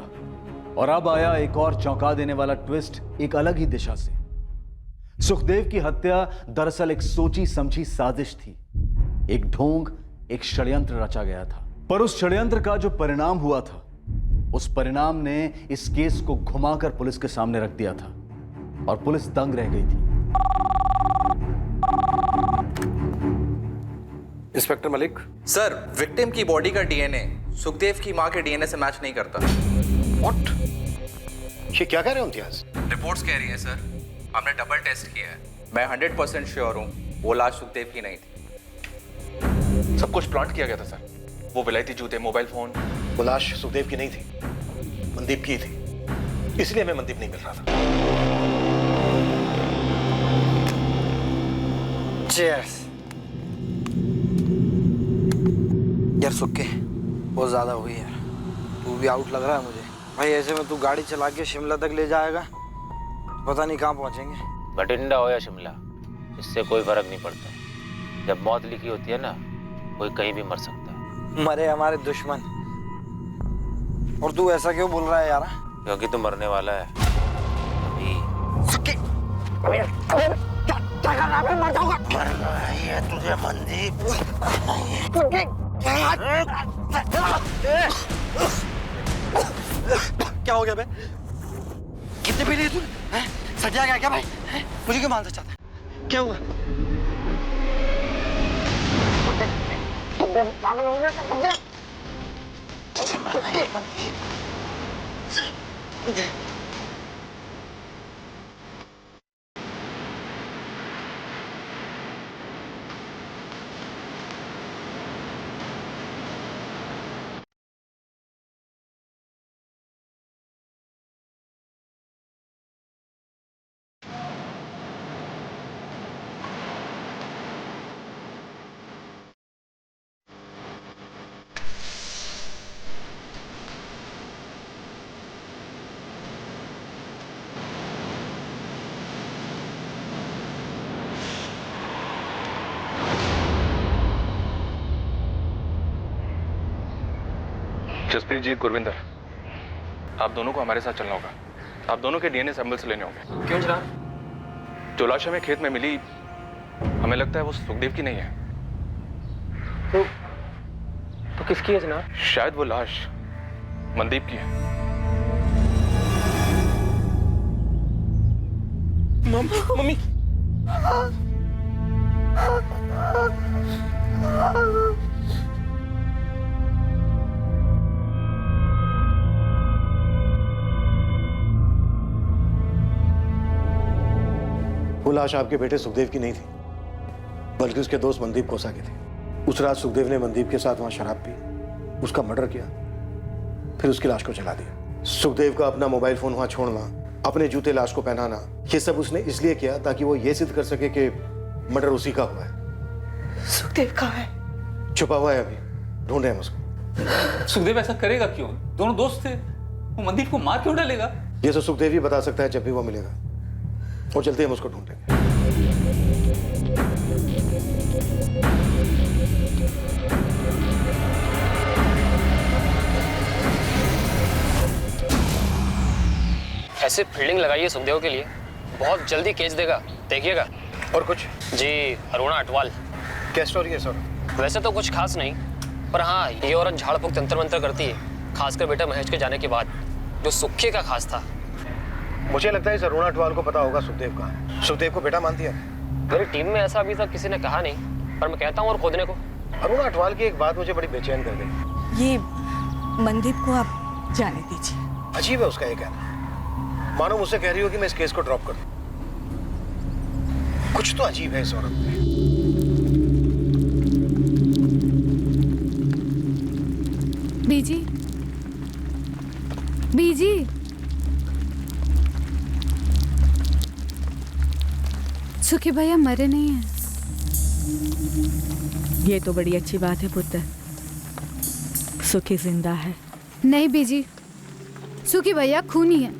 और अब आया एक और चौंका देने वाला ट्विस्ट एक अलग ही दिशा से। सुखदेव की हत्या दरअसल एक सोची समझी साजिश थी, एक ढोंग, एक षड्यंत्र रचा गया था। पर उस षड्यंत्र का जो परिणाम हुआ था, उस परिणाम ने इस केस को घुमाकर पुलिस के सामने रख दिया था और पुलिस दंग रह गई थी। इंस्पेक्टर मलिक। सर, विक्टिम की बॉडी का डीएनए सुखदेव की मां के डीएनए से मैच नहीं करता। व्हाट? ये क्या कह रहे हो इम्तियाज? रिपोर्ट्स कह रही हैं सर, हमने डबल टेस्ट किया है। मैं 100% श्योर हूँ वो लाश सुखदेव की नहीं थी। सब कुछ प्लांट किया गया था सर। वो विलायती जूते, मोबाइल फोन। वो लाश सुखदेव की नहीं थी, मनदीप की थी, इसलिए हमें मनदीप नहीं मिल रहा था। चीयर्स। यार सुक्के, बहुत ज्यादा हुई यार, तू भी आउट लग रहा है मुझे भाई। ऐसे में तू गाड़ी चला के शिमला तक ले जाएगा, पता नहीं कहाँ पहुंचेंगे। बठिंडा हो या शिमला, इससे कोई फर्क नहीं पड़ता। जब मौत लिखी होती है ना, कोई कहीं भी मर सकता है। मरे हमारे दुश्मन, और तू ऐसा क्यों बोल रहा है यार? क्योंकि तू मरने वाला है अभी। क्या कर रहा है? मर जाऊंगा। मरना है तुझे मनदीप। क्या हो गया बे? कितने पी लिए तूने? सटिया गया क्या भाई? मुझे क्यों मारना चाहता है? क्या हुआ? पागल हो गया? जसप्रीत जी, गुरविंदर, आप दोनों को हमारे साथ चलना होगा। आप दोनों के डीएनए सैंपल्स लेने होंगे। क्यों जनाब? जो लाश हमें खेत में मिली, हमें लगता है वो सुखदेव की नहीं है। तो किसकी है जनाब? शायद वो लाश मनदीप की है। मम्मी वो लाश आपके बेटे सुखदेव की नहीं थी, बल्कि उसके दोस्त मनदीप कोसा की थी। उस रात सुखदेव ने मनदीप के साथ वहां शराब पी, उसका मर्डर किया, फिर उसकी लाश को जला दिया। सुखदेव का अपना मोबाइल फोन वहां छोड़ना, अपने जूते लाश को पहनाना, ये सब उसने इसलिए किया ताकि वो ये सिद्ध कर सके कि मर्डर उसी का हुआ है। सुखदेव कहाँ है? छुपा हुआ है, अभी ढूंढ रहे हैं उसको। सुखदेव ऐसा करेगा क्यों? दोनों दोस्त थे, वो मनदीप को मार क्यों डालेगा? ये तो सुखदेव ही बता सकता है जब भी वो मिलेगा। और चलते हम उसको ढूंढेंगे। ऐसे फील्डिंग लगाइए सुखदेव के लिए, बहुत जल्दी केस देगा, देखिएगा। और कुछ? जी, अरुणा अटवाल। क्या स्टोरी है सर? वैसे तो कुछ खास नहीं, पर हाँ, ये औरत झाड़ फूक तंत्र मंत्र करती है, खासकर बेटा महेश के जाने के बाद, जो सुखे का खास था। मुझे लगता है इस अरुणा अटवाल को पता होगा सुखदेव का। सुखदेव को बेटा मानती है। मेरी टीम में ऐसा अभी तक किसी ने कहा नहीं, पर मैं कहता हूँ और खोदने को। अरुणा अटवाल की एक बात मुझे बड़ी बेचैन कर गई। ये मनदीप को आप जाने दीजिए। अजीब है उसका ये कहना, मानो मुझसे कह रही हो कि मैं इस केस को ड्रॉप कर दूं। कुछ तो अजीब है इस औरत में। बीजी, बीजी, सुखी भैया मरे नहीं हैं। ये तो बड़ी अच्छी बात है पुत्र, सुखी जिंदा है। नहीं बीजी, सुखी भैया खूनी है।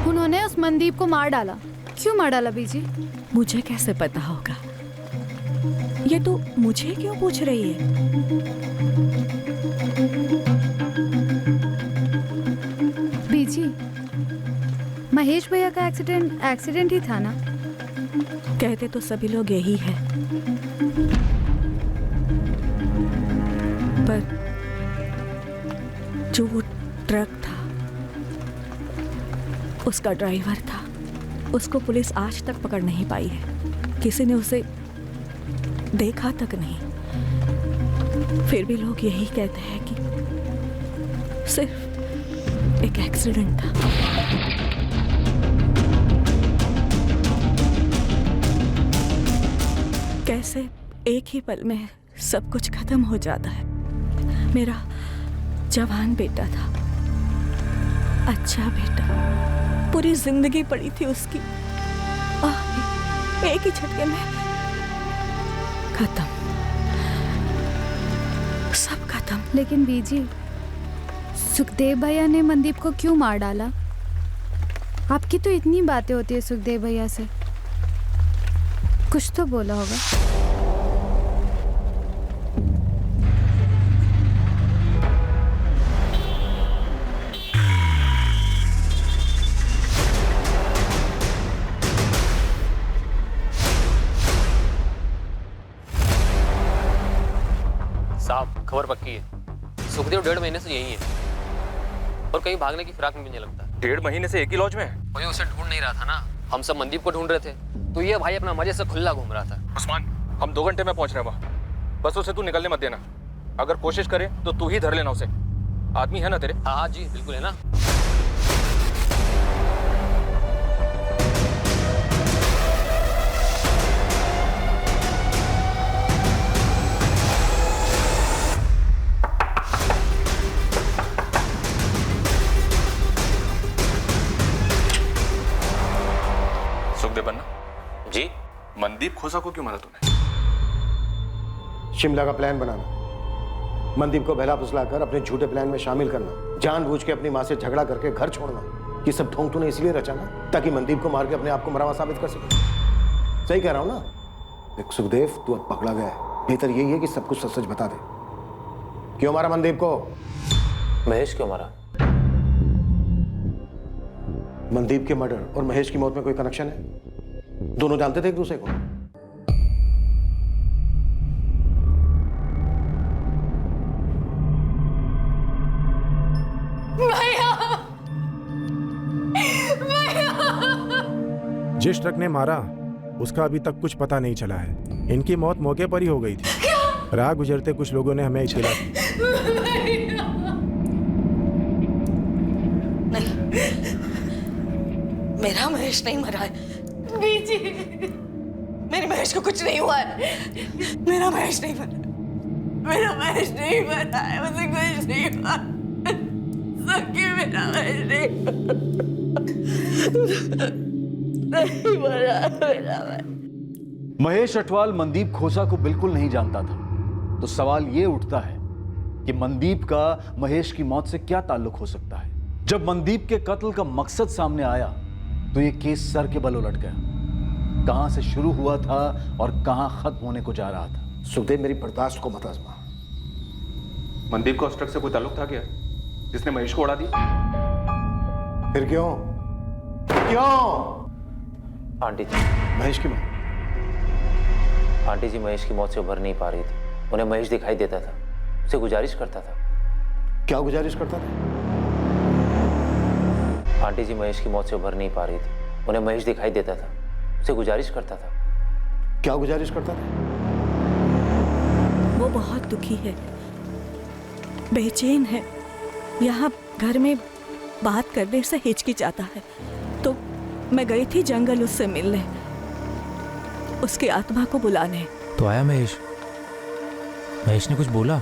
उन्होंने उस मनदीप को मार डाला। क्यों मार डाला बीजी? मुझे कैसे पता होगा? ये तो मुझे क्यों पूछ रही है? बीजी, महेश भैया का एक्सीडेंट ही था ना? कहते तो सभी लोग यही है, पर जो वो ट्रक था, उसका ड्राइवर था, उसको पुलिस आज तक पकड़ नहीं पाई है। किसी ने उसे देखा तक नहीं। फिर भी लोग यही कहते हैं कि सिर्फ एक एक्सीडेंट था। कैसे एक ही पल में सब कुछ खत्म हो जाता है। मेरा जवान बेटा था, अच्छा बेटा, पूरी जिंदगी पड़ी थी उसकी, एक ही झटके में खत्म, सब खत्म। लेकिन बीजी, सुखदेव भैया ने मनदीप को क्यों मार डाला? आपकी तो इतनी बातें होती है सुखदेव भैया से, कुछ तो बोला होगा। साहब, खबर पक्की है, सुखदेव 1.5 महीने से यही है और कहीं भागने की फिराक में भी नहीं लगता। 1.5 महीने से एक ही लॉज में है? वही उसे ढूंढ नहीं रहा था ना, हम सब मनदीप को ढूंढ रहे थे, तो ये भाई अपना मजे से खुला घूम रहा था। उस्मान, हम 2 घंटे में पहुंच रहे हैं वहां, बस उसे तू निकलने मत देना। अगर कोशिश करे तो तू ही धर लेना उसे। आदमी है ना तेरे? हाँ हाँ जी, बिल्कुल है ना। सुखदेव बन्ना जी, मनदीप खोसा को क्यों मारा तूने? शिमला का प्लान बनाना, मनदीप को बहला फुसलाकर अपने झूठे प्लान में शामिल करना, जानबूझ के अपनी माँ से झगड़ा करके घर छोड़ना, ये सब ढोंग तूने इसलिए रचा ना ताकि मनदीप को मार के अपने आप को मरावा साबित कर सके। सही कह रहा हूं ना? देख सुखदेव, तू अब पकड़ा गया है, बेहतर यही है कि सब कुछ सच सच बता दे। क्यों मारा मनदीप को? महेश क्यों मरा? मनदीप के मर्डर और महेश की मौत में कोई कनेक्शन है? दोनों जानते थे एक दूसरे को? जिस ट्रक ने मारा उसका अभी तक कुछ पता नहीं चला है। इनकी मौत मौके पर ही हो गई थी। राह गुजरते कुछ लोगों ने हमें इत्तला दी। नहीं, मेरा महेश नहीं मरा है। बीजी, मेरे महेश को कुछ नहीं हुआ है। मेरा महेश नहीं मरा, मेरा महेश नहीं मरा है, मुझे कुछ नहीं हुआ। सच्ची मेरा महेश नहीं मरा, मेरा महेश अटवाल मनदीप खोसा को बिल्कुल नहीं जानता था, तो सवाल यह उठता है कि मनदीप का महेश की मौत से क्या ताल्लुक हो सकता है। जब मनदीप के कत्ल का मकसद सामने आया तो यह केस सर के बल उलट गया। कहां से शुरू हुआ था और कहां खत्म होने को जा रहा था। सुखदेव, मेरी बर्दाश्त को मत आजमा। मनदीप को उस ट्रक से कोई ताल्लुक था क्या, जिसने महेश को उड़ा दिया? फिर क्यों? आंटी जी, महेश की मौत? आंटी जी महेश की मौत से उभर नहीं पा रही थी। उन्हें महेश दिखाई देता था, उसे गुजारिश करता था। क्या गुजारिश करता था? आंटी जी महेश की मौत से उभर नहीं पा रही थी। उन्हें महेश दिखाई देता था, उसे गुजारिश करता था। क्या गुजारिश करता था? वो बहुत दुखी है, बेचैन है। यहाँ घर में बात करने से हिचकिचाता है, तो मैं गई थी जंगल उससे मिलने, उसकी आत्मा को बुलाने। तो आया महेश? महेश ने कुछ बोला?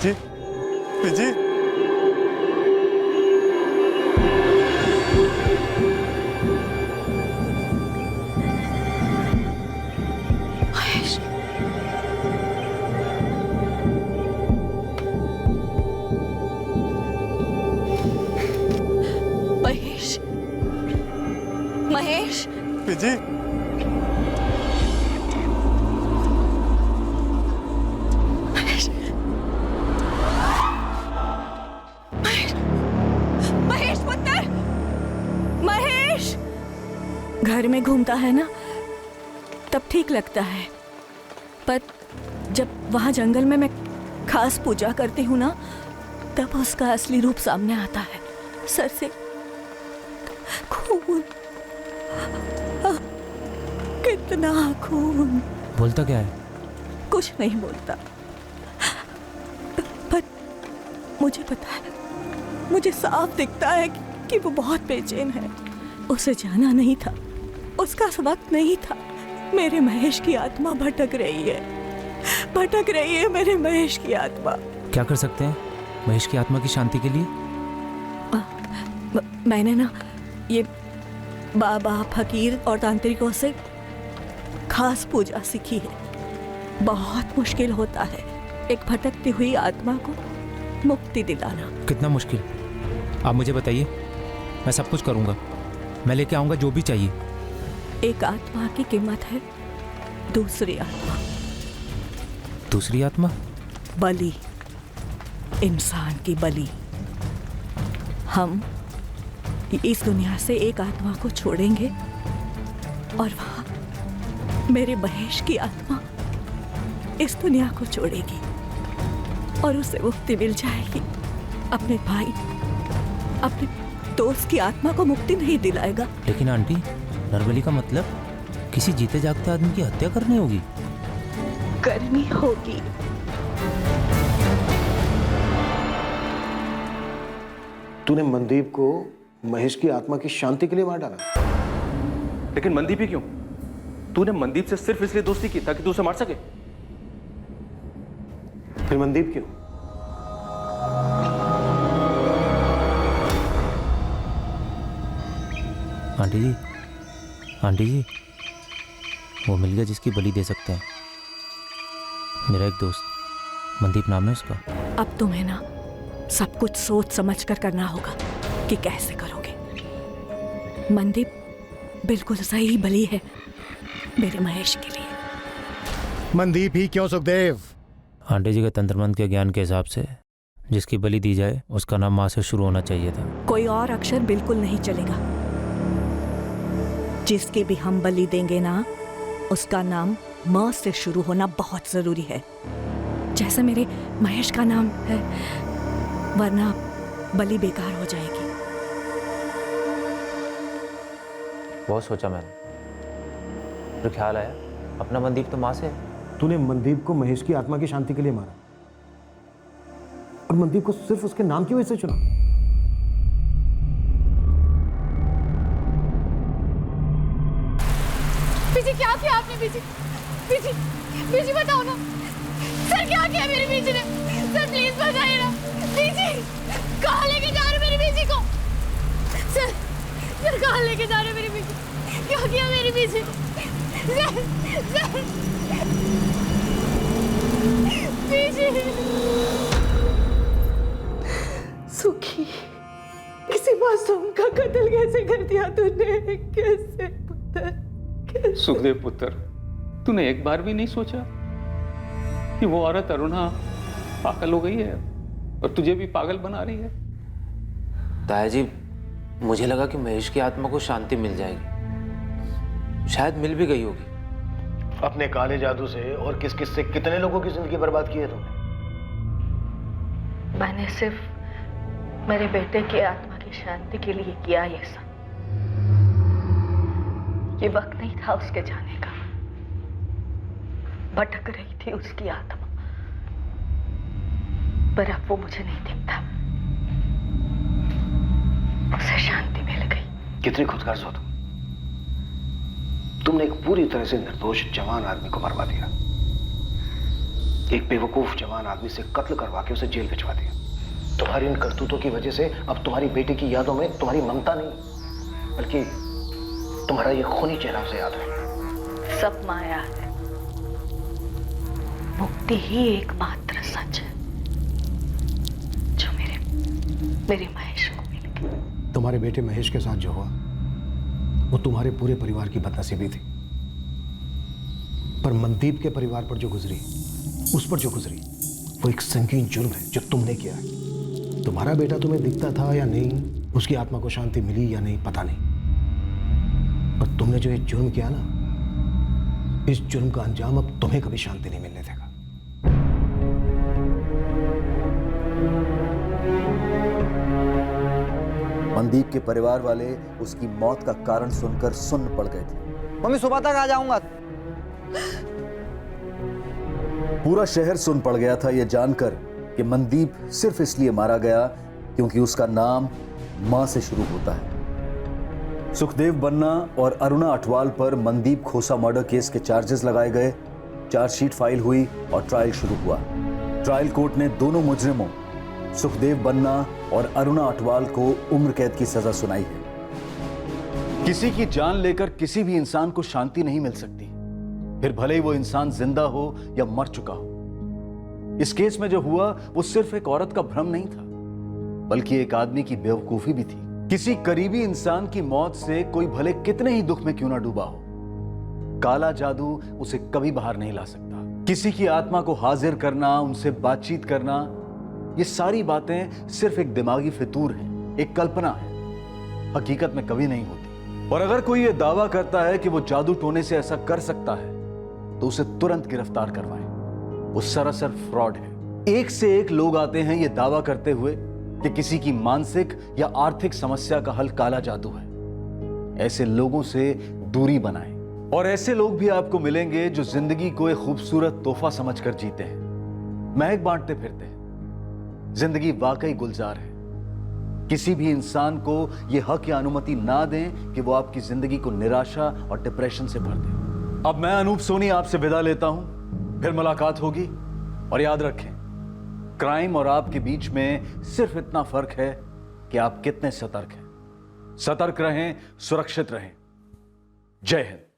जी, जी। महेश, महेश, जी। महेश पुत्र, महेश। घर में घूमता है ना, तब ठीक लगता है, पर जब वहां जंगल में मैं खास पूजा करती हूँ ना, तब उसका असली रूप सामने आता है। सर से खून, कितना खून। बोलता क्या है? कुछ नहीं बोलता, पर मुझे पता है, मुझे साफ दिखता है कि वो बहुत बेचैन है। उसे जाना नहीं था, उसका वक्त नहीं था। मेरे महेश की आत्मा भटक रही है, भटक रही है मेरे महेश की आत्मा। क्या कर सकते हैं महेश की आत्मा की शांति के लिए? मैंने ना ये बाबा, फकीर और तांत्रिकों से खास पूजा सीखी है। बहुत मुश्किल होता है एक भटकती हुई आत्मा को मुक्ति दिलाना। कितना मुश्किल? आप मुझे बताइए, मैं सब कुछ करूंगा, मैं लेके आऊंगा जो भी चाहिए। एक आत्मा की कीमत है दूसरी आत्मा। दूसरी आत्मा? बलि, इंसान की बलि। हम इस दुनिया से एक आत्मा को छोड़ेंगे और वहां मेरे महेश की आत्मा इस दुनिया को छोड़ेगी और उसे मुक्ति मिल जाएगी। अपने भाई, अपने दोस्त की आत्मा को मुक्ति नहीं दिलाएगा। लेकिन आंटी, नरबली का मतलब किसी जीते जागते आदमी की हत्या करनी होगी? करनी होगी। तूने मनदीप को महेश की आत्मा की शांति के लिए मार डाला? लेकिन मनदीप ही क्यों? तूने मनदीप से सिर्फ इसलिए दोस्ती की ताकि तू उसे मार सके? फिर मनदीप क्यों? आंटी जी, वो मिल गया जिसकी बलि दे सकते हैं। मेरा एक दोस्त, मनदीप नाम है उसका। अब तुम्हें ना सब कुछ सोच समझ कर करना होगा कि कैसे करोगे। मनदीप बिल्कुल सही बलि है मेरे महेश के लिए। मनदीप ही क्यों सुखदेव? आंटी जी के तंत्र मंत्र के ज्ञान के हिसाब से जिसकी बलि दी जाए उसका नाम माँ से शुरू होना चाहिए था। कोई और अक्षर बिल्कुल नहीं चलेगा। जिसकी भी हम बलि देंगे ना, उसका नाम म से शुरू होना बहुत जरूरी है, जैसे मेरे महेश का नाम है, वरना बलि बेकार हो जाएगी। बहुत सोचा मैंने, फिर ख्याल आया अपना मनदीप तो माँ से है। तूने मनदीप को महेश की आत्मा की शांति के लिए मारा, और मनदीप को सिर्फ उसके नाम की वजह से चुना। बीजी क्या किया आपने? बीजी बीजी बीजी बताओ ना सर, क्या किया मेरी बीजी ने? सर प्लीज बताइए ना। बीजी कहाँ लेके जा रहे मेरी बीजी को? सर सर कहाँ लेके जा रहे मेरी बीजी? क्या किया मेरी बीजी? सर सर बीजी। सुखी, किसी मासूम का कत्ल कैसे कर दिया तूने? कैसे पुत्र? सुखदेव पुत्र, तूने एक बार भी नहीं सोचा कि वो औरत अरुणा पागल हो गई है और तुझे भी पागल बना रही है? ताया जी, मुझे लगा कि महेश की आत्मा को शांति मिल जाएगी, शायद मिल भी गई होगी। अपने काले जादू से और किस किस से कितने लोगों की जिंदगी बर्बाद की है तुमने? मैंने सिर्फ मेरे बेटे की आत्मा की शांति के लिए किया ये सब। ये वक्त नहीं था उसके जाने का। भटक रही थी उसकी आत्मा, पर अब वो मुझे नहीं दिखता। उसे शांति मिल गई। कितनी खुदगर्ज हो तुम। तुमने एक पूरी तरह से निर्दोष जवान आदमी को मरवा दिया, एक बेवकूफ जवान आदमी से कत्ल करवा के उसे जेल भिजवा दिया। तुम्हारी इन करतूतों की वजह से अब तुम्हारी बेटी की यादों में तुम्हारी ममता नहीं, बल्कि तुम्हारा ये खूनी चेहरा उसे याद है। सब माया है, मुक्ति ही एकमात्र सच है जो मेरे महेश को मिल गई। तुम्हारे बेटे महेश के साथ जो हुआ वो तुम्हारे पूरे परिवार की बदनसीबी थी, पर मनदीप के परिवार पर जो गुजरी, उस पर जो गुजरी, वो एक संगीन जुर्म है जो तुमने किया है। तुम्हारा बेटा तुम्हें दिखता था या नहीं, उसकी आत्मा को शांति मिली या नहीं, पता नहीं, पर तुमने जो ये जुर्म किया ना, इस जुर्म का अंजाम अब तुम्हें कभी शांति नहीं मिलने देगा। मनदीप के परिवार वाले उसकी मौत का कारण सुनकर सुन्न पड़ गए थे। मम्मी सुबह तक आ जाऊंगा। पूरा शहर सुन पड़ गया था यह जानकर कि मनदीप सिर्फ इसलिए मारा गया क्योंकि उसका नाम मां से शुरू होता है। सुखदेव बन्ना और अरुणा अठवाल पर मनदीप खोसा मर्डर केस के चार्जेस लगाए गए, चार्जशीट फाइल हुई और ट्रायल शुरू हुआ। ट्रायल कोर्ट ने दोनों मुजरिमों सुखदेव बन्ना और अरुणा अठवाल को उम्र कैद की सजा सुनाई है। किसी की जान लेकर किसी भी इंसान को शांति नहीं मिल सकती, फिर भले ही वो इंसान जिंदा हो या मर चुका हो। इस केस में जो हुआ वो सिर्फ एक औरत का भ्रम नहीं था, बल्कि एक आदमी की बेवकूफी भी थी। किसी करीबी इंसान की मौत से कोई भले कितने ही दुख में क्यों ना डूबा हो, काला जादू उसे कभी बाहर नहीं ला सकता। किसी की आत्मा को हाजिर करना, उनसे बातचीत करना, ये सारी बातें सिर्फ एक दिमागी फितूर है, एक कल्पना है, हकीकत में कभी नहीं होती। और अगर कोई ये दावा करता है कि वो जादू टोने से ऐसा कर सकता है तो उसे तुरंत गिरफ्तार करवाएं। वो सरासर फ्रॉड है। एक से एक लोग आते हैं ये दावा करते हुए कि किसी की मानसिक या आर्थिक समस्या का हल काला जादू है। ऐसे लोगों से दूरी बनाएं। और ऐसे लोग भी आपको मिलेंगे जो जिंदगी को एक खूबसूरत तोहफा समझकर जीते हैं, महक बांटते फिरते हैं। जिंदगी वाकई गुलजार है। किसी भी इंसान को यह हक या अनुमति ना दें कि वो आपकी जिंदगी को निराशा और डिप्रेशन से भर दे। अब मैं अनूप सोनी आपसे विदा लेता हूं, फिर मुलाकात होगी। और याद रखें, क्राइम और आपके बीच में सिर्फ इतना फर्क है कि आप कितने सतर्क हैं। सतर्क रहें, सुरक्षित रहें। जय हिंद।